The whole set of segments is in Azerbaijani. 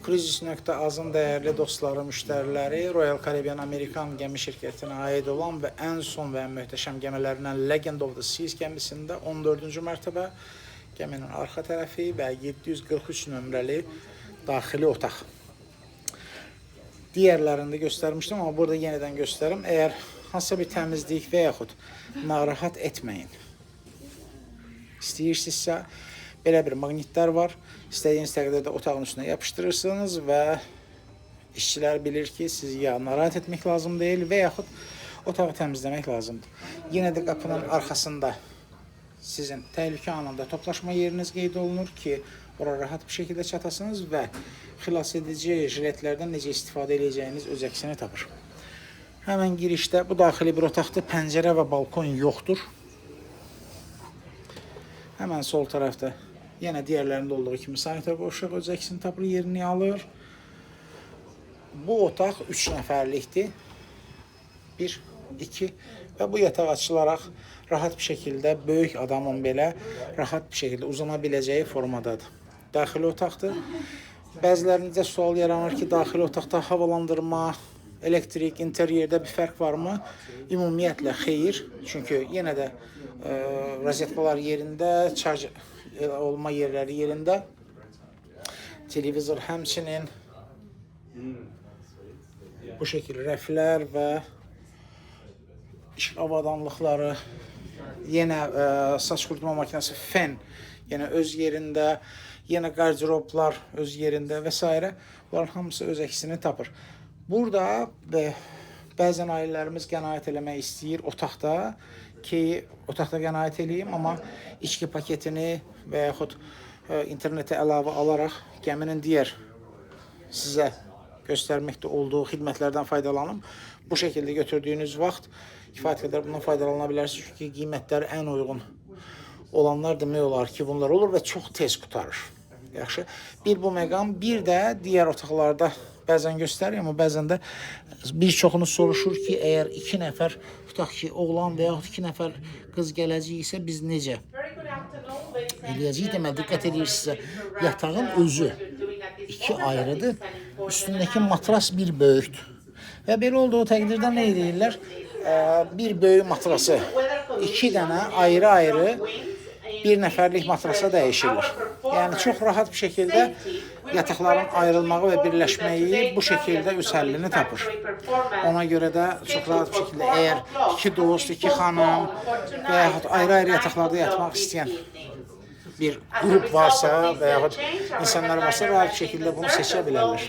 Cruises.az-ın dəyərli dostları, müştəriləri Royal Caribbean Amerikan gəmi şirkətinə aid olan və ən son və ən möhtəşəm gəmilərindən Legend of the Seas gəmisində 14-cü mərtəbə gəminin arxa tərəfi və 743 nömrəli daxili otaq. Digərlərində göstərmişdim, amma burada yenidən göstərim. Əgər hansısa bir təmizlik və yaxud narahat etməyin istəyirsinizsə, belə bir maqnitlər var. İstədiyiniz təqdirdə otağın üstünə yapışdırırsınız və işçilər bilir ki, sizi ya narahat etmək lazım deyil və yaxud otağı təmizləmək lazımdır. Yenə də qapının arxasında sizin təhlükə anında toplaşma yeriniz qeyd olunur ki, ora rahat bir şəkildə çatasınız və xilas edici jiletlərdən necə istifadə edəcəyiniz öz əksini tapır. Həmən girişdə bu daxili bir otaqda pəncərə və balkon yoxdur. Həmən sol tərəfdə yenə digərlərində olduğu kimi sanitar qovşaq öz əksini tapır, yerini alır. Bu otaq 3 nəfərlikdir. 1, 2 və bu yataq açılaraq rahat bir şəkildə böyük adamın belə rahat bir şəkildə uzana biləcəyi formadadır. Daxili otaqdır. Bəzilərinizdə sual yaranır ki, daxili otaqda havalandırma, elektrik, interyerdə bir fərq varmı? Ümumiyyətlə xeyir. Çünki yenə də rozetkalar yerində, şarj olma yerləri yerində. Televizor həmçinin bu şəkil rəflər və işıq avadanlıqları, yenə saç qurutma makinesi, fen yenə öz yerində, yenə qardiroblar öz yerində və s. Bunların hamısı öz əksini tapır. Burada bəzən ailələrimiz qənaət eləmək istəyir otaqda ki, otaqda qənaət eləyim, amma içki paketini və yaxud internetə əlavə alaraq gəminin digər sizə göstərməkdə olduğu xidmətlərdən faydalanım. Bu şəkildə götürdüyünüz vaxt kifayət qədər bundan faydalana bilərsiniz. Çünki qiymətləri ən uyğun olanlar demək olar ki, bunlar olur və çox tez qutarır. Yaxşı. Bir bu məqam, bir də digər otaqlarda bəzən göstərir, amma bəzən də bir çoxunuz soruşur ki, əgər 2 nəfər, tutaq ki, oğlan və yaxud 2 nəfər qız gələcəksə, biz necə eləyəcəyik? Deməli, diqqət edirsinizsə, yatağın özü 2 ayrıdır, üstündəki matras bir böyükdür. Və belə olduğu təqdirdə nə edirlər? Bir böyük matrası 2 dənə ayrı-ayrı bir nəfərlik matrasa dəyişirlər. Yəni, çox rahat bir şəkildə yataqların ayrılmağı və birləşməyi bu şəkildə öz həllini tapır. Ona görə də çox rahat bir şəkildə əgər 2 dost, 2 xanım və yaxud ayrı-ayrı yataqlarda yatmaq istəyən bir qrup varsa və yaxud insanlar varsa, rahat bir şəkildə bunu seçə bilərlər.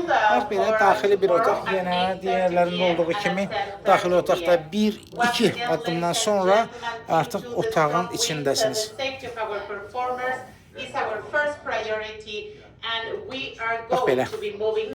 Bax, belə daxili bir otaq, yenə digərlərində olduğu kimi daxili otaqda 1-2 addımdan sonra artıq otağın içindəsiniz. Bax, belə.